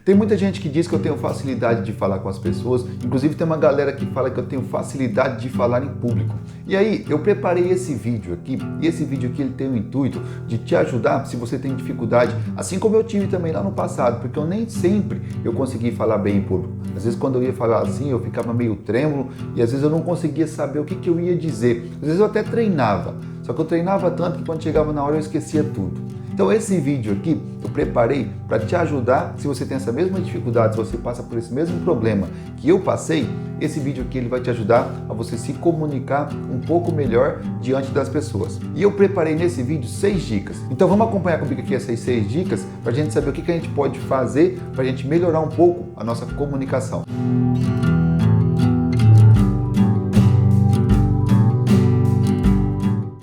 Tem muita gente que diz que eu tenho facilidade de falar com as pessoas, inclusive tem uma galera que fala que eu tenho facilidade de falar em público. E aí, eu preparei esse vídeo aqui, e esse vídeo aqui ele tem o intuito de te ajudar se você tem dificuldade, assim como eu tive também lá no passado, porque eu nem sempre eu consegui falar bem em público. Às vezes quando eu ia falar assim, eu ficava meio trêmulo e às vezes eu não conseguia saber o que eu ia dizer. Às vezes eu até treinava, só que eu treinava tanto que quando chegava na hora eu esquecia tudo. Então esse vídeo aqui eu preparei para te ajudar, se você tem essa mesma dificuldade, se você passa por esse mesmo problema que eu passei, esse vídeo aqui ele vai te ajudar a você se comunicar um pouco melhor diante das pessoas. E eu preparei nesse vídeo 6 dicas. Então vamos acompanhar comigo aqui essas 6 dicas para a gente saber o que a gente pode fazer para a gente melhorar um pouco a nossa comunicação.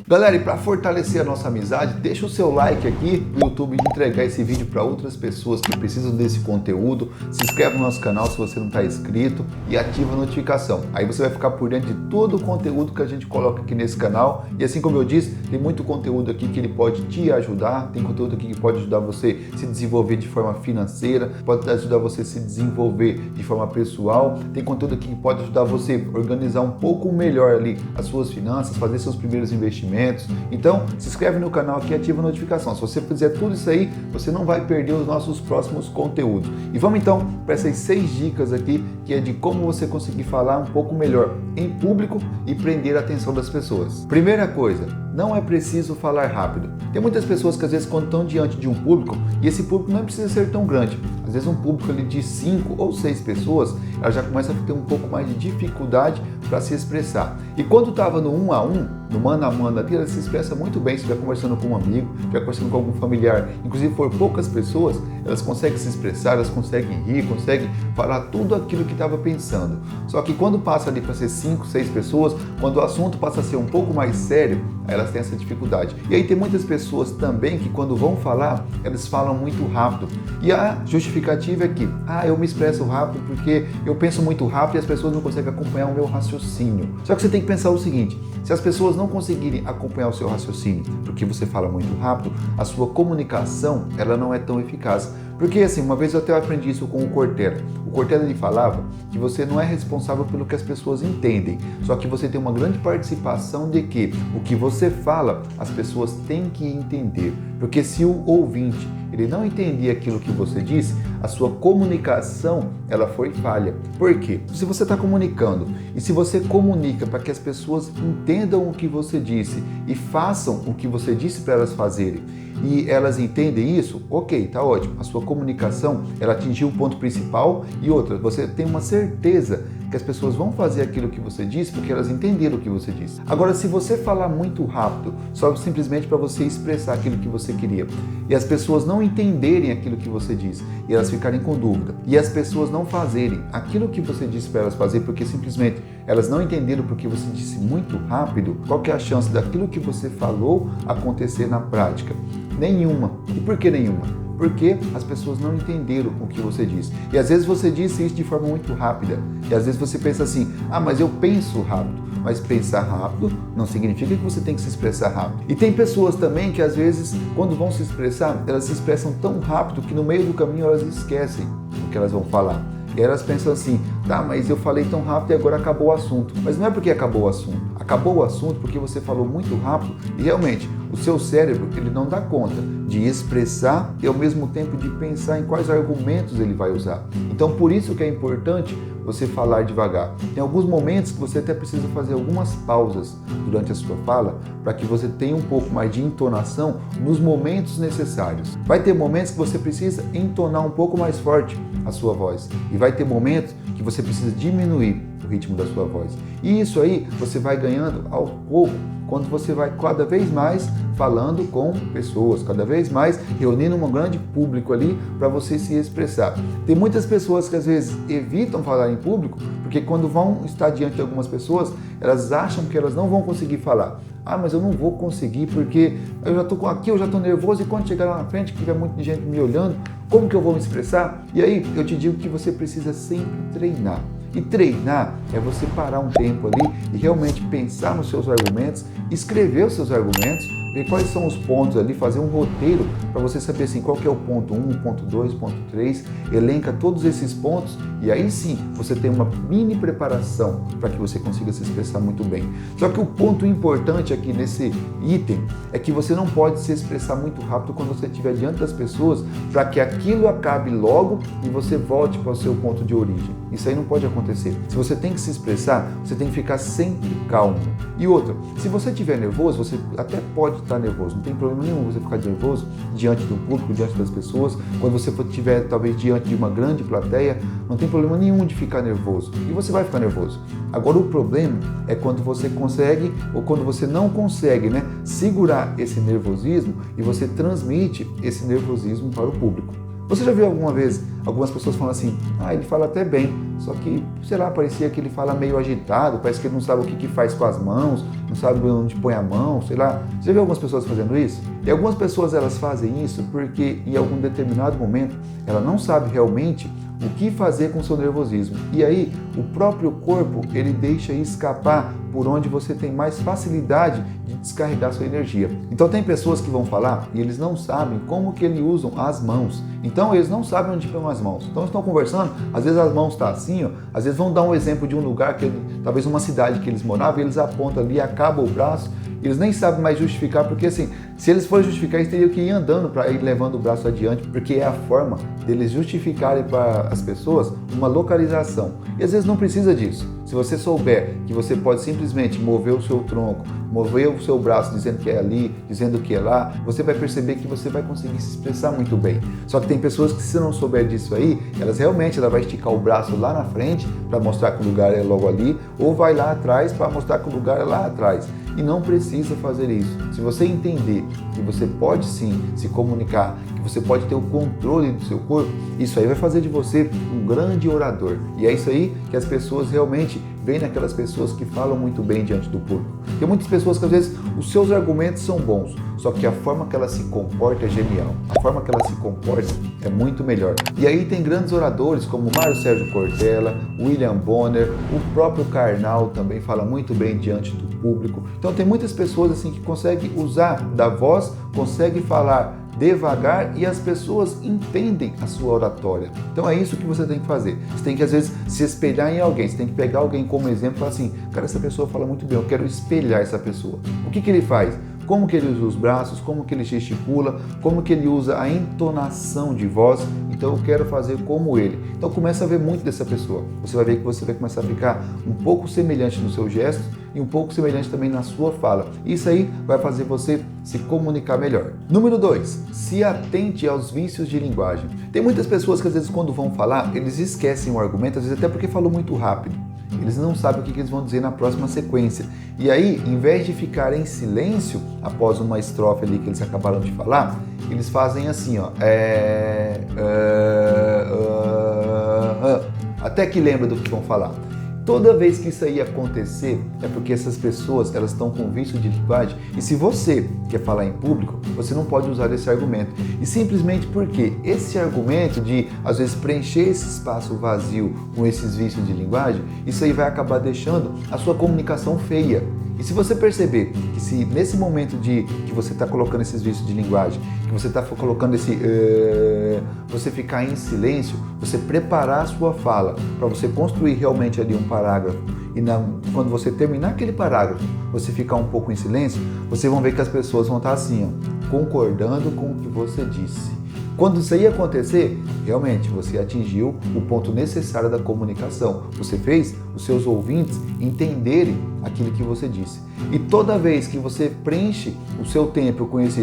Galera, e para fortalecer a nossa amizade, deixa o seu like aqui para o YouTube entregar esse vídeo para outras pessoas que precisam desse conteúdo. Se inscreve no nosso canal se você não está inscrito e ativa a notificação. Aí você vai ficar por dentro de todo o conteúdo que a gente coloca aqui nesse canal. E assim como eu disse, tem muito conteúdo aqui que ele pode te ajudar. Tem conteúdo aqui que pode ajudar você a se desenvolver de forma financeira, pode ajudar você a se desenvolver de forma pessoal. Tem conteúdo aqui que pode ajudar você a organizar um pouco melhor ali as suas finanças, fazer seus primeiros investimentos. Então, se inscreve no canal aqui e ativa a notificação. Se você fizer tudo isso aí, você não vai perder os nossos próximos conteúdos. E vamos então para essas 6 dicas aqui, que é de como você conseguir falar um pouco melhor em público e prender a atenção das pessoas. Primeira coisa, não é preciso falar rápido. Tem muitas pessoas que às vezes quando estão diante de um público, e esse público não precisa ser tão grande, às vezes um público ali de 5 ou 6 pessoas, ela já começa a ter um pouco mais de dificuldade para se expressar. E quando estava no 1 a 1, no mano a mano ali, ela se expressa muito bem. Se estiver conversando com um amigo, se estiver conversando com algum familiar, inclusive for poucas pessoas, elas conseguem se expressar, elas conseguem rir, conseguem falar tudo aquilo que estava pensando. Só que quando passa ali para ser 5, 6 pessoas, quando o assunto passa a ser um pouco mais sério, elas têm essa dificuldade. E aí tem muitas pessoas também que quando vão falar, elas falam muito rápido. E a justificativa é que, eu me expresso rápido porque eu penso muito rápido e as pessoas não conseguem acompanhar o meu raciocínio. Só que você tem que pensar o seguinte, se as pessoas não conseguirem acompanhar o seu raciocínio porque você fala muito rápido, a sua comunicação ela não é tão eficaz. Porque assim, uma vez eu até aprendi isso com o Cortella. O Cortella ele falava que você não é responsável pelo que as pessoas entendem, só que você tem uma grande participação de que o que você fala, as pessoas têm que entender. Porque se o ouvinte ele não entender aquilo que você disse, a sua comunicação ela foi falha. Por quê? Se você está comunicando e se você comunica para que as pessoas entendam o que você disse e façam o que você disse para elas fazerem, e elas entendem isso, ok, tá ótimo. A sua comunicação, ela atingiu o ponto principal e outra, você tem uma certeza que as pessoas vão fazer aquilo que você disse porque elas entenderam o que você disse. Agora, se você falar muito rápido, só simplesmente para você expressar aquilo que você queria, e as pessoas não entenderem aquilo que você disse, e elas ficarem com dúvida, e as pessoas não fazerem aquilo que você disse para elas fazer porque simplesmente elas não entenderam porque você disse muito rápido, qual que é a chance daquilo que você falou acontecer na prática? Nenhuma. E por que nenhuma? Porque as pessoas não entenderam o que você disse. E às vezes você disse isso de forma muito rápida. E às vezes você pensa assim, mas eu penso rápido. Mas pensar rápido não significa que você tem que se expressar rápido. E tem pessoas também que às vezes, quando vão se expressar, elas se expressam tão rápido que no meio do caminho elas esquecem o que elas vão falar. E elas pensam assim, mas eu falei tão rápido e agora acabou o assunto. Mas não é porque acabou o assunto. Acabou o assunto porque você falou muito rápido e realmente o seu cérebro ele não dá conta de expressar e ao mesmo tempo de pensar em quais argumentos ele vai usar. Então por isso que é importante você falar devagar. Tem alguns momentos que você até precisa fazer algumas pausas durante a sua fala para que você tenha um pouco mais de entonação nos momentos necessários. Vai ter momentos que você precisa entonar um pouco mais forte a sua voz e vai ter momentos que você precisa diminuir o ritmo da sua voz. E isso aí você vai ganhando aos poucos quando você vai cada vez mais falando com pessoas, cada vez mais reunindo um grande público ali para você se expressar. Tem muitas pessoas que às vezes evitam falar em público porque quando vão estar diante de algumas pessoas, elas acham que elas não vão conseguir falar. Mas eu não vou conseguir porque eu já estou aqui, eu já estou nervoso e quando chegar lá na frente, que tiver muita gente me olhando, como que eu vou me expressar? E aí eu te digo que você precisa sempre treinar. E treinar é você parar um tempo ali e realmente pensar nos seus argumentos, escrever os seus argumentos, ver quais são os pontos ali, fazer um roteiro para você saber assim, qual que é o ponto 1, ponto 2, ponto 3, elenca todos esses pontos e aí sim você tem uma mini preparação para que você consiga se expressar muito bem. Só que o ponto importante aqui nesse item é que você não pode se expressar muito rápido quando você estiver diante das pessoas para que aquilo acabe logo e você volte para o seu ponto de origem. Isso aí não pode acontecer. Se você tem que se expressar, você tem que ficar sempre calmo. E outra, se você estiver nervoso, você até pode estar nervoso, não tem problema nenhum você ficar nervoso diante do público, diante das pessoas. Quando você estiver talvez diante de uma grande plateia, não tem problema nenhum de ficar nervoso. E você vai ficar nervoso. Agora o problema é quando você consegue ou quando você não consegue, segurar esse nervosismo e você transmite esse nervosismo para o público. Você já viu alguma vez algumas pessoas falando assim, ele fala até bem, só que, sei lá, parecia que ele fala meio agitado, parece que ele não sabe o que faz com as mãos, não sabe onde põe a mão, sei lá. Você já viu algumas pessoas fazendo isso? E algumas pessoas elas fazem isso porque em algum determinado momento ela não sabe realmente o que fazer com o seu nervosismo. E aí o próprio corpo ele deixa escapar por onde você tem mais facilidade de descarregar sua energia. Então tem pessoas que vão falar e eles não sabem como que eles usam as mãos. Então eles não sabem onde põem as mãos. Então estão conversando, às vezes as mãos estão assim, às vezes vão dar um exemplo de um lugar, talvez uma cidade que eles moravam, e eles apontam ali, acaba o braço, eles nem sabem mais justificar, porque assim, se eles forem justificar, eles teriam que ir andando para ir levando o braço adiante, porque é a forma deles justificarem para as pessoas uma localização. E às vezes não precisa disso. Se você souber que você pode simplesmente mover o seu tronco, mover o seu braço dizendo que é ali, dizendo que é lá, você vai perceber que você vai conseguir se expressar muito bem. Só que tem pessoas que se não souber disso aí, ela vai esticar o braço lá na frente para mostrar que o lugar é logo ali, ou vai lá atrás para mostrar que o lugar é lá atrás. E não precisa fazer isso. Se você entender que você pode sim se comunicar, que você pode ter o controle do seu corpo, isso aí vai fazer de você um grande orador. E é isso aí que as pessoas realmente veem naquelas pessoas que falam muito bem diante do público. Tem muitas pessoas que às vezes os seus argumentos são bons, só que a forma que ela se comporta é genial. A forma que ela se comporta é muito melhor. E aí tem grandes oradores como Mário Sérgio Cortella, William Bonner, o próprio Karnal também fala muito bem diante do público. Então tem muitas pessoas assim que conseguem usar da voz, conseguem falar devagar e as pessoas entendem a sua oratória. Então é isso que você tem que fazer. Você tem que às vezes se espelhar em alguém, você tem que pegar alguém como exemplo e falar assim, cara, essa pessoa fala muito bem, eu quero espelhar essa pessoa. O que ele faz? Como que ele usa os braços, como que ele gesticula, como que ele usa a entonação de voz, então eu quero fazer como ele. Então começa a ver muito dessa pessoa. Você vai ver que você vai começar a ficar um pouco semelhante no seu gesto e um pouco semelhante também na sua fala. Isso aí vai fazer você se comunicar melhor. Número 2, se atente aos vícios de linguagem. Tem muitas pessoas que às vezes quando vão falar, eles esquecem o argumento, às vezes até porque falou muito rápido. Eles não sabem o que eles vão dizer na próxima sequência. E aí, em vez de ficar em silêncio após uma estrofe ali que eles acabaram de falar, eles fazem assim, até que lembra do que vão falar. Toda vez que isso aí acontecer, é porque essas pessoas elas estão com vício de linguagem e se você quer falar em público, você não pode usar esse argumento. E simplesmente porque esse argumento de, às vezes, preencher esse espaço vazio com esses vícios de linguagem, isso aí vai acabar deixando a sua comunicação feia. E se você perceber que se nesse momento de que você está colocando esses vícios de linguagem, que você está colocando você ficar em silêncio, você preparar a sua fala para você construir realmente ali um parágrafo e quando você terminar aquele parágrafo, você ficar um pouco em silêncio, vocês vão ver que as pessoas vão estar assim, concordando com o que você disse. Quando isso aí acontecer, realmente você atingiu o ponto necessário da comunicação. Você fez os seus ouvintes entenderem aquilo que você disse. E toda vez que você preenche o seu tempo com esse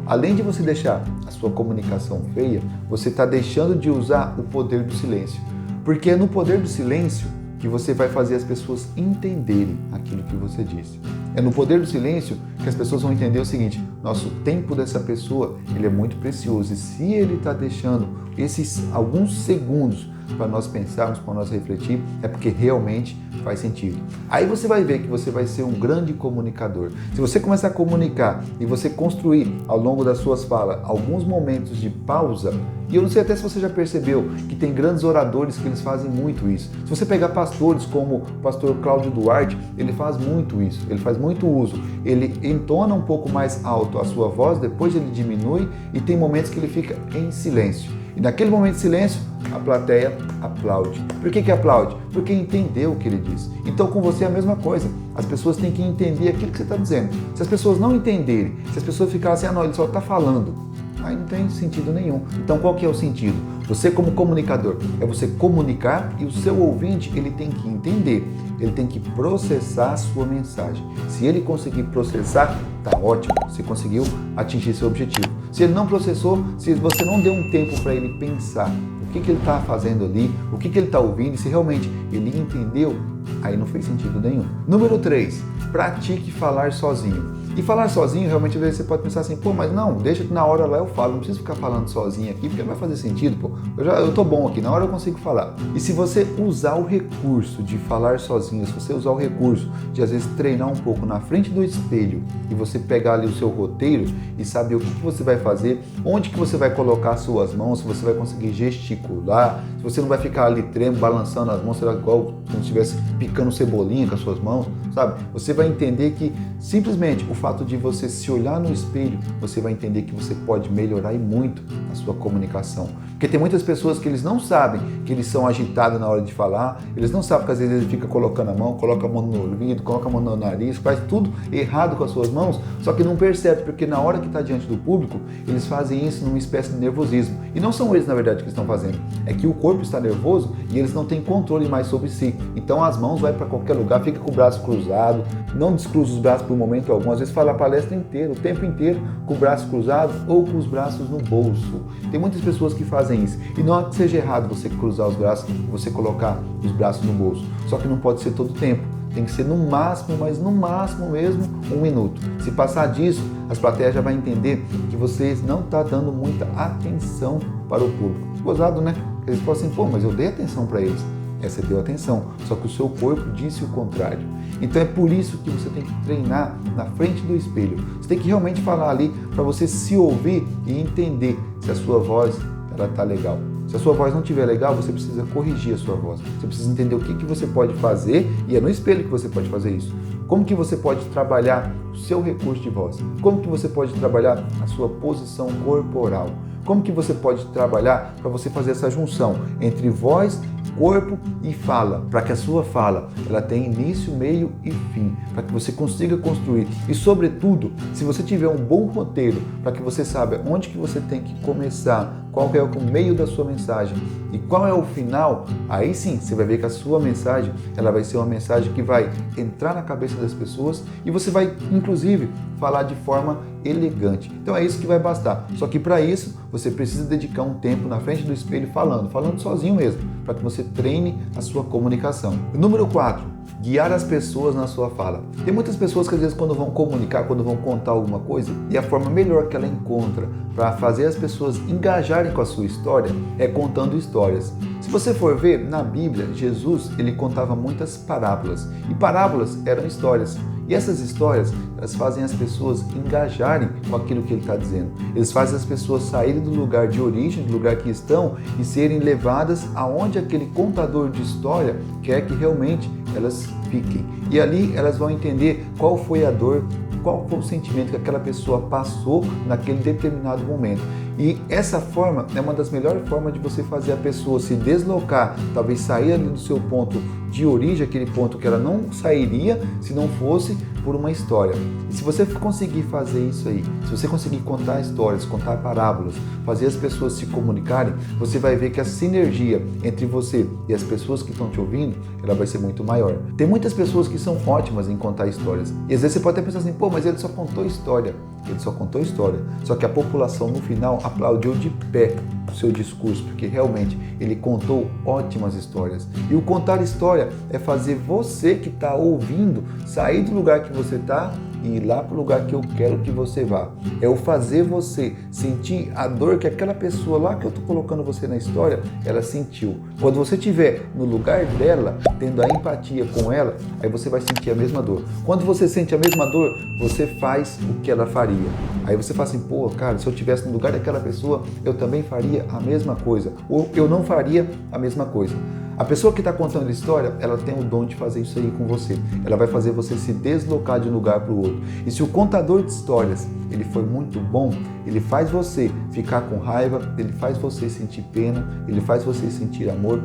além de você deixar a sua comunicação feia, você está deixando de usar o poder do silêncio. Porque é no poder do silêncio que você vai fazer as pessoas entenderem aquilo que você disse. É no poder do silêncio que as pessoas vão entender o seguinte, nosso tempo dessa pessoa ele é muito precioso e se ele está deixando esses alguns segundos para nós pensarmos, para nós refletir, é porque realmente faz sentido. Aí você vai ver que você vai ser um grande comunicador. Se você começar a comunicar e você construir ao longo das suas falas alguns momentos de pausa, e eu não sei até se você já percebeu que tem grandes oradores que eles fazem muito isso. Se você pegar pastores como o pastor Cláudio Duarte, ele faz muito isso, ele faz muito uso. Ele entona um pouco mais alto a sua voz, depois ele diminui e tem momentos que ele fica em silêncio. E naquele momento de silêncio, a plateia aplaude. Por que aplaude? Porque entendeu o que ele diz. Então com você é a mesma coisa. As pessoas têm que entender aquilo que você está dizendo. Se as pessoas não entenderem, se as pessoas ficarem assim, não, ele só está falando, aí não tem sentido nenhum. Então qual que é o sentido? Você como comunicador, é você comunicar e o seu ouvinte, ele tem que entender, ele tem que processar a sua mensagem. Se ele conseguir processar, tá ótimo, você conseguiu atingir seu objetivo. Se ele não processou, se você não deu um tempo para ele pensar o que ele está fazendo ali, o que ele está ouvindo, se realmente ele entendeu, aí não fez sentido nenhum. Número 3, pratique falar sozinho. E falar sozinho, realmente, às vezes você pode pensar assim, pô, mas não, deixa que na hora lá eu falo, não preciso ficar falando sozinho aqui, porque não vai fazer sentido, pô. Eu tô bom aqui, na hora eu consigo falar. E se você usar o recurso de falar sozinho, se você usar o recurso de, às vezes, treinar um pouco na frente do espelho e você pegar ali o seu roteiro e saber o que você vai fazer, onde que você vai colocar as suas mãos, se você vai conseguir gesticular, se você não vai ficar ali tremendo, balançando as mãos, será igual se você estivesse picando cebolinha com as suas mãos, sabe? Você vai entender que simplesmente o fato de você se olhar no espelho, você vai entender que você pode melhorar e muito a sua comunicação. Porque tem muitas pessoas que eles não sabem que eles são agitados na hora de falar, eles não sabem que às vezes eles ficam colocando a mão, coloca a mão no ouvido, coloca a mão no nariz, faz tudo errado com as suas mãos, só que não percebe, porque na hora que está diante do público, eles fazem isso numa espécie de nervosismo. E não são eles, na verdade, que estão fazendo. É que o corpo está nervoso e eles não têm controle mais sobre si. Então as mãos vai para qualquer lugar, fica com o braço cruzado, não descruza os braços por momento algum, às vezes fala a palestra inteira, o tempo inteiro, com o braço cruzado ou com os braços no bolso. Tem muitas pessoas que fazem isso. E não é que seja errado você cruzar os braços, você colocar os braços no bolso. Só que não pode ser todo o tempo. Tem que ser no máximo, mas no máximo mesmo, 1 minuto. Se passar disso, as plateias já vão entender que você não está dando muita atenção para o público. Gozado, né? Eles falam assim, pô, mas eu dei atenção para eles. Você deu atenção, só que o seu corpo disse o contrário. Então é por isso que você tem que treinar na frente do espelho. Você tem que realmente falar ali para você se ouvir e entender se a sua voz está legal. Se a sua voz não estiver legal, você precisa corrigir a sua voz. Você precisa entender o que você pode fazer e é no espelho que você pode fazer isso. Como que você pode trabalhar o seu recurso de voz? Como que você pode trabalhar a sua posição corporal? Como que você pode trabalhar para você fazer essa junção entre voz, corpo e fala, para que a sua fala ela tenha início, meio e fim, para que você consiga construir e, sobretudo, se você tiver um bom roteiro, para que você saiba onde que você tem que começar, qual é o meio da sua mensagem e qual é o final, aí sim você vai ver que a sua mensagem ela vai ser uma mensagem que vai entrar na cabeça das pessoas e você vai, inclusive, falar de forma elegante. Então é isso que vai bastar. Só que para isso você precisa dedicar um tempo na frente do espelho falando sozinho mesmo, para que você treine a sua comunicação. Número 4, guiar as pessoas na sua fala. Tem muitas pessoas que às vezes quando vão comunicar, quando vão contar alguma coisa, e a forma melhor que ela encontra para fazer as pessoas engajarem com a sua história é contando histórias. Se você for ver, na Bíblia, Jesus ele contava muitas parábolas, e parábolas eram histórias. E essas histórias, elas fazem as pessoas engajarem com aquilo que ele está dizendo. Eles fazem as pessoas saírem do lugar de origem, do lugar que estão, e serem levadas aonde aquele contador de história quer que realmente elas fiquem. E ali elas vão entender qual foi a dor, qual foi o sentimento que aquela pessoa passou naquele determinado momento. E essa forma é uma das melhores formas de você fazer a pessoa se deslocar, talvez sair ali do seu ponto de origem, aquele ponto que ela não sairia se não fosse por uma história. E se você conseguir fazer isso aí, se você conseguir contar histórias, contar parábolas, fazer as pessoas se comunicarem, você vai ver que a sinergia entre você e as pessoas que estão te ouvindo, ela vai ser muito maior. Tem muitas pessoas que são ótimas em contar histórias. E às vezes você pode até pensar assim, pô, mas ele só contou história. Ele só contou história. Só que a população no final aplaudiu de pé o seu discurso, porque realmente ele contou ótimas histórias. E o contar história é fazer você que está ouvindo sair do lugar que você está e ir lá para o lugar que eu quero que você vá. É o fazer você sentir a dor que aquela pessoa lá que eu estou colocando você na história, ela sentiu. Quando você estiver no lugar dela, tendo a empatia com ela, aí você vai sentir a mesma dor. Quando você sente a mesma dor, você faz o que ela faria. Aí você fala assim, pô, cara, se eu estivesse no lugar daquela pessoa, eu também faria a mesma coisa. Ou eu não faria a mesma coisa. A pessoa que está contando a história, ela tem o dom de fazer isso aí com você. Ela vai fazer você se deslocar de um lugar para o outro. E se o contador de histórias, ele foi muito bom, ele faz você ficar com raiva, ele faz você sentir pena, ele faz você sentir amor,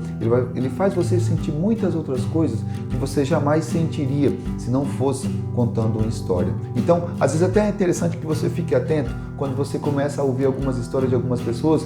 ele faz você sentir muitas outras coisas que você jamais sentiria se não fosse contando uma história. Então, às vezes até é interessante que você fique atento quando você começa a ouvir algumas histórias de algumas pessoas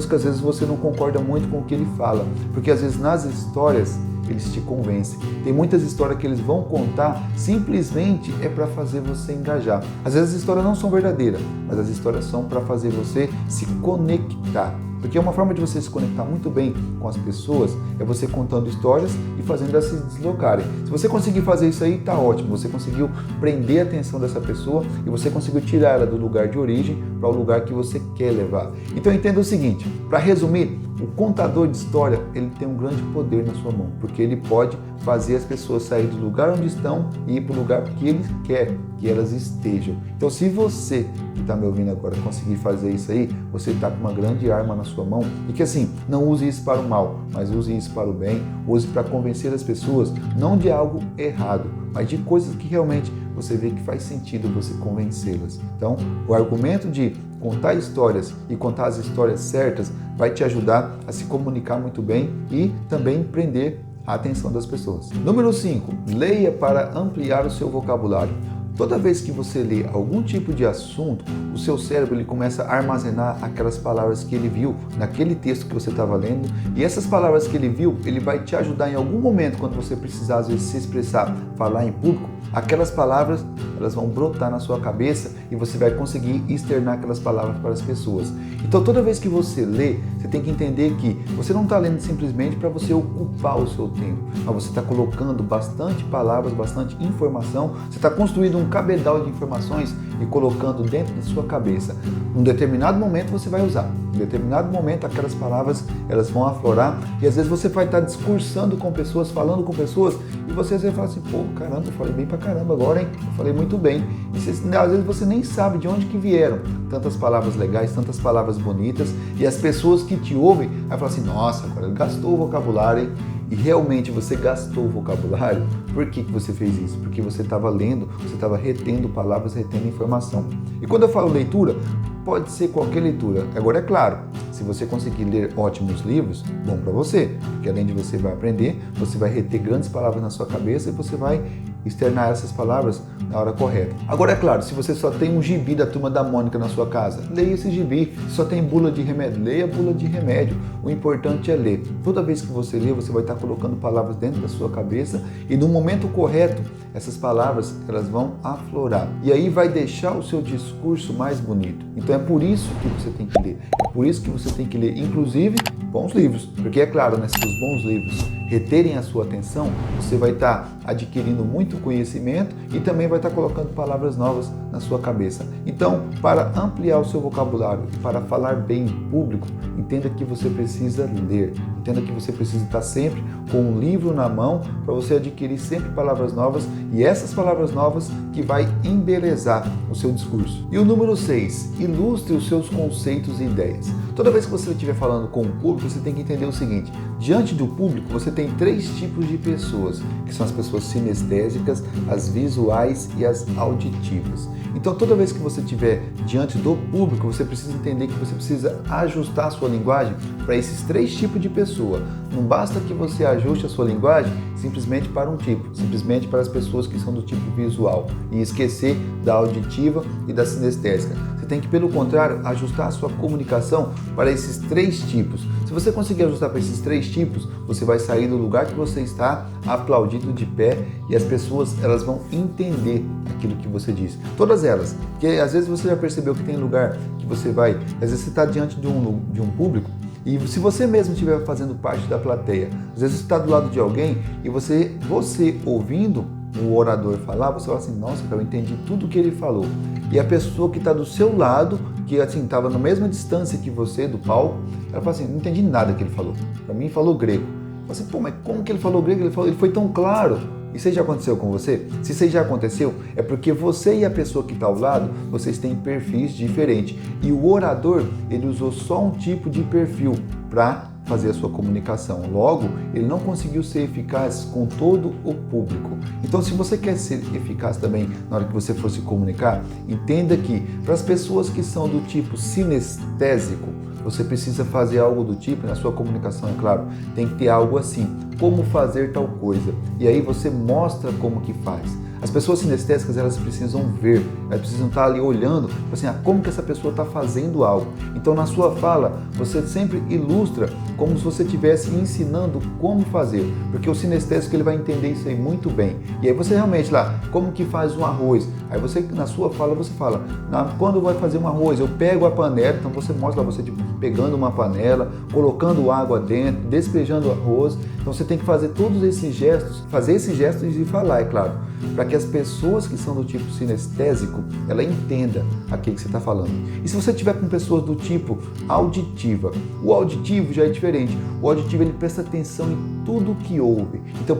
que às vezes você não concorda muito com o que ele fala, porque às vezes nas histórias eles te convencem. Tem muitas histórias que eles vão contar simplesmente é para fazer você engajar. Às vezes as histórias não são verdadeiras, mas as histórias são para fazer você se conectar. Porque uma forma de você se conectar muito bem com as pessoas é você contando histórias e fazendo elas se deslocarem. Se você conseguir fazer isso aí, tá ótimo. Você conseguiu prender a atenção dessa pessoa e você conseguiu tirar ela do lugar de origem para o lugar que você quer levar. Então entenda o seguinte, para resumir, o contador de história, ele tem um grande poder na sua mão, porque ele pode fazer as pessoas sair do lugar onde estão e ir para o lugar que ele quer que elas estejam. Então, se você que está me ouvindo agora conseguir fazer isso aí, você está com uma grande arma na sua mão e que assim, não use isso para o mal, mas use isso para o bem, use para convencer as pessoas, não de algo errado, mas de coisas que realmente você vê que faz sentido você convencê-las. Então, o argumento de contar histórias e contar as histórias certas vai te ajudar a se comunicar muito bem e também prender a atenção das pessoas. Número 5. Leia para ampliar o seu vocabulário. Toda vez que você lê algum tipo de assunto, o seu cérebro ele começa a armazenar aquelas palavras que ele viu naquele texto que você estava lendo, e essas palavras que ele viu, ele vai te ajudar em algum momento, quando você precisar às vezes se expressar, falar em público, aquelas palavras elas vão brotar na sua cabeça e você vai conseguir externar aquelas palavras para as pessoas. Então toda vez que você lê, você tem que entender que você não está lendo simplesmente para você ocupar o seu tempo, mas você está colocando bastante palavras, bastante informação, você está construindo um cabedal de informações e colocando dentro da sua cabeça. Num determinado momento você vai usar, em determinado momento aquelas palavras elas vão aflorar e às vezes você vai estar discursando com pessoas, falando com pessoas e você às vezes fala assim, pô, caramba, eu falei bem pra caramba agora, hein? Eu falei muito bem. E às vezes você nem sabe de onde que vieram tantas palavras legais, tantas palavras bonitas e as pessoas que te ouvem vai falar assim, nossa, agora ele gastou o vocabulário, hein? E realmente você gastou o vocabulário. Por que você fez isso? Porque você estava lendo, você estava retendo palavras, retendo informação. E quando eu falo leitura, pode ser qualquer leitura. Agora é claro, se você conseguir ler ótimos livros, bom para você, porque além de você vai aprender, você vai reter grandes palavras na sua cabeça e você vai externar essas palavras na hora correta. Agora é claro, se você só tem um gibi da Turma da Mônica na sua casa, leia esse gibi. Se só tem bula de remédio, leia a bula de remédio. O importante é ler. Toda vez que você lê, você vai estar colocando palavras dentro da sua cabeça e no momento correto, essas palavras elas vão aflorar. E aí vai deixar o seu discurso mais bonito. Então é por isso que você tem que ler. É por isso que você tem que ler, inclusive, bons livros. Porque é claro, né, se os bons livros reterem a sua atenção, você vai estar adquirindo muito conhecimento e também vai estar colocando palavras novas na sua cabeça. Então, para ampliar o seu vocabulário e para falar bem em público, entenda que você precisa ler. Entenda que você precisa estar sempre com um livro na mão para você adquirir sempre palavras novas e essas palavras novas que vai embelezar o seu discurso. E o número 6, ilustre os seus conceitos e ideias. Toda vez que você estiver falando com o público, você tem que entender o seguinte, diante do público você tem 3 tipos de pessoas, que são as pessoas sinestésicas, as visuais e as auditivas. Então toda vez que você estiver diante do público, você precisa entender que você precisa ajustar a sua linguagem para esses 3 tipos de pessoa. Não basta que você ajuste a sua linguagem simplesmente para um tipo, simplesmente para as pessoas que são do tipo visual e esquecer da auditiva e da sinestésica. Você tem que, pelo contrário, ajustar a sua comunicação para esses 3 tipos. Se você conseguir ajustar para esses 3 tipos, você vai sair do lugar que você está aplaudido de pé e as pessoas elas vão entender aquilo que você diz. Todas elas. Porque às vezes você já percebeu que tem lugar que você vai, às vezes você está diante de um público e se você mesmo estiver fazendo parte da plateia, às vezes você está do lado de alguém e você ouvindo, um orador falar, você fala assim, nossa, eu entendi tudo que ele falou. E a pessoa que está do seu lado, que assim, estava na mesma distância que você do palco, ela fala assim, não entendi nada que ele falou. Para mim, falou grego. Eu falo assim, pô, mas como que ele falou grego? Ele foi tão claro. Isso aí já aconteceu com você? Se isso aí já aconteceu, é porque você e a pessoa que está ao lado, vocês têm perfis diferentes. E o orador, ele usou só um tipo de perfil para fazer a sua comunicação. Logo, ele não conseguiu ser eficaz com todo o público. Então, se você quer ser eficaz também na hora que você for se comunicar, entenda que para as pessoas que são do tipo sinestésico, você precisa fazer algo do tipo, na sua comunicação, é claro, tem que ter algo assim, como fazer tal coisa. E aí você mostra como que faz. As pessoas sinestésicas, elas precisam ver, elas precisam estar ali olhando, assim, como que essa pessoa está fazendo algo. Então, na sua fala, você sempre ilustra como se você estivesse ensinando como fazer, porque o sinestésico ele vai entender isso aí muito bem. E aí você realmente lá, como que faz um arroz? Aí você, na sua fala, você fala, quando vai fazer um arroz, eu pego a panela, então você mostra lá, você tipo, pegando uma panela, colocando água dentro, despejando o arroz. Então você tem que fazer todos esses gestos, fazer esses gestos e falar, é claro, para que as pessoas que são do tipo sinestésico, ela entenda aquilo que você está falando. E se você tiver com pessoas do tipo auditiva, o auditivo já é diferente. O auditivo ele presta atenção em tudo que ouve. Então,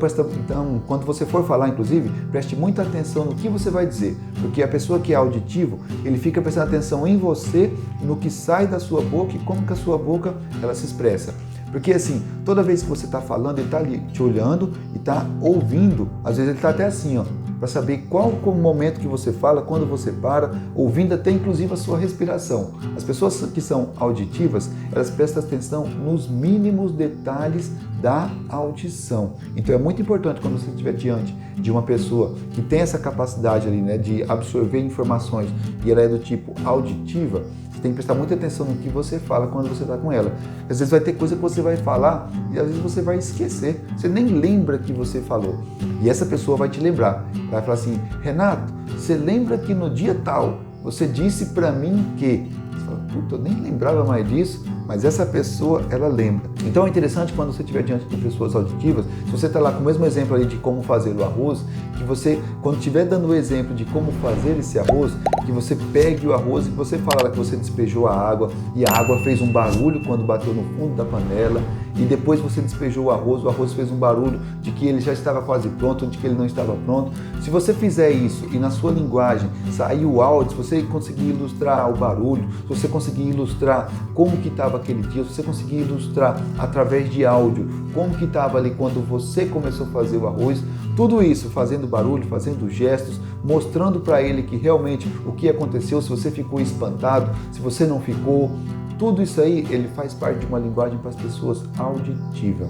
quando você for falar, inclusive, preste muita atenção no que você vai dizer, porque a pessoa que é auditivo, ele fica prestando atenção em você, no que sai da sua boca e como que a sua boca ela se expressa. Porque assim, toda vez que você está falando, ele está ali te olhando e está ouvindo. Às vezes ele está até assim, ó, para saber qual o momento que você fala, quando você para, ouvindo até inclusive a sua respiração. As pessoas que são auditivas, elas prestam atenção nos mínimos detalhes da audição. Então é muito importante quando você estiver diante de uma pessoa que tem essa capacidade ali, né, de absorver informações e ela é do tipo auditiva, tem que prestar muita atenção no que você fala quando você está com ela. Às vezes vai ter coisa que você vai falar e às vezes você vai esquecer. Você nem lembra que você falou. E essa pessoa vai te lembrar. Vai falar assim, Renato, você lembra que no dia tal você disse para mim que... Você fala, puta, eu nem lembrava mais disso, mas essa pessoa, ela lembra. Então é interessante quando você estiver diante de pessoas auditivas, se você está lá com o mesmo exemplo ali de como fazer o arroz, que você, quando estiver dando o exemplo de como fazer esse arroz, que você pegue o arroz e você fala que você despejou a água e a água fez um barulho quando bateu no fundo da panela e depois você despejou o arroz fez um barulho de que ele já estava quase pronto, de que ele não estava pronto. Se você fizer isso e na sua linguagem sair o áudio, se você conseguir ilustrar o barulho, se você conseguir ilustrar como que estava aquele dia, se você conseguir ilustrar através de áudio como que estava ali quando você começou a fazer o arroz, tudo isso fazendo barulho, fazendo gestos, mostrando para ele que realmente o que aconteceu, se você ficou espantado, se você não ficou, tudo isso aí ele faz parte de uma linguagem para as pessoas auditiva.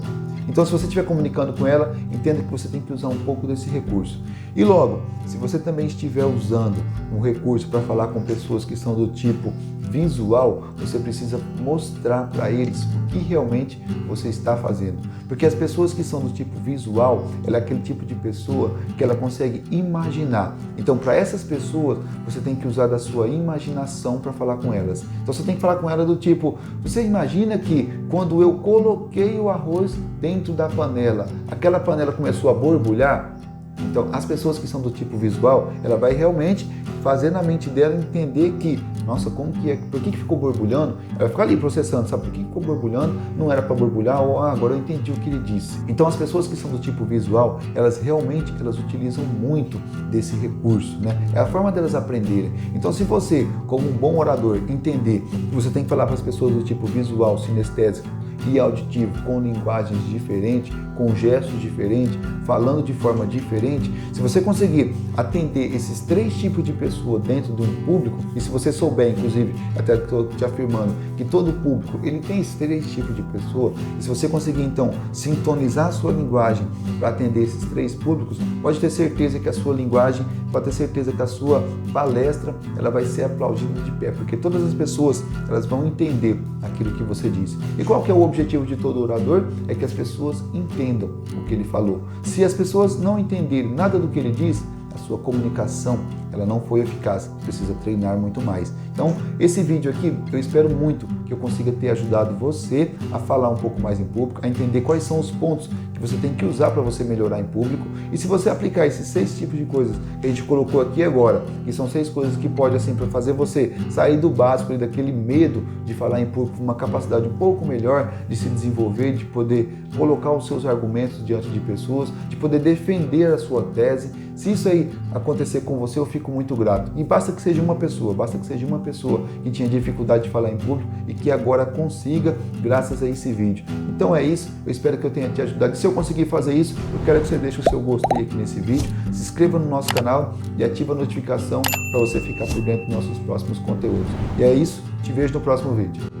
Então, se você estiver comunicando com ela, entenda que você tem que usar um pouco desse recurso. E logo, se você também estiver usando um recurso para falar com pessoas que são do tipo visual, você precisa mostrar para eles o que realmente você está fazendo. Porque as pessoas que são do tipo visual, ela é aquele tipo de pessoa que ela consegue imaginar. Então, para essas pessoas, você tem que usar da sua imaginação para falar com elas. Então, você tem que falar com ela do tipo, você imagina que quando eu coloquei o arroz dentro da panela, aquela panela começou a borbulhar? Então, as pessoas que são do tipo visual, ela vai realmente fazer na mente dela entender que, nossa, como que é, por que ficou borbulhando? Ela vai ficar ali processando, sabe por que ficou borbulhando? Não era para borbulhar, ou agora eu entendi o que ele disse. Então, as pessoas que são do tipo visual, elas realmente utilizam muito desse recurso, né? É a forma delas aprenderem. Então, se você, como um bom orador, entender que você tem que falar para as pessoas do tipo visual, sinestésico e auditivo, com linguagens diferentes, com gestos diferentes, falando de forma diferente, se você conseguir atender esses 3 tipos de pessoa dentro de um público, e se você souber, inclusive, até estou te afirmando que todo público ele tem esses 3 tipos de pessoa, e se você conseguir então sintonizar a sua linguagem para atender esses 3 públicos, pode ter certeza que a sua linguagem, pode ter certeza que a sua palestra ela vai ser aplaudida de pé, porque todas as pessoas elas vão entender aquilo que você disse. E qual que é o objetivo de todo orador? É que as pessoas entendam o que ele falou. Se as pessoas não entenderem nada do que ele diz, a sua comunicação ela não foi eficaz, precisa treinar muito mais. Então, esse vídeo aqui, eu espero muito que eu consiga ter ajudado você a falar um pouco mais em público, a entender quais são os pontos que você tem que usar para você melhorar em público. E se você aplicar esses 6 tipos de coisas que a gente colocou aqui agora, que são 6 coisas que pode assim para fazer você sair do básico e daquele medo de falar em público, uma capacidade um pouco melhor de se desenvolver, de poder colocar os seus argumentos diante de pessoas, de poder defender a sua tese. Se isso aí acontecer com você, eu fico muito grato. E basta que seja uma pessoa que tinha dificuldade de falar em público e que agora consiga, graças a esse vídeo. Então é isso, eu espero que eu tenha te ajudado. E se eu conseguir fazer isso, eu quero que você deixe o seu gostei aqui nesse vídeo, se inscreva no nosso canal e ative a notificação para você ficar por dentro dos nossos próximos conteúdos. E é isso, te vejo no próximo vídeo.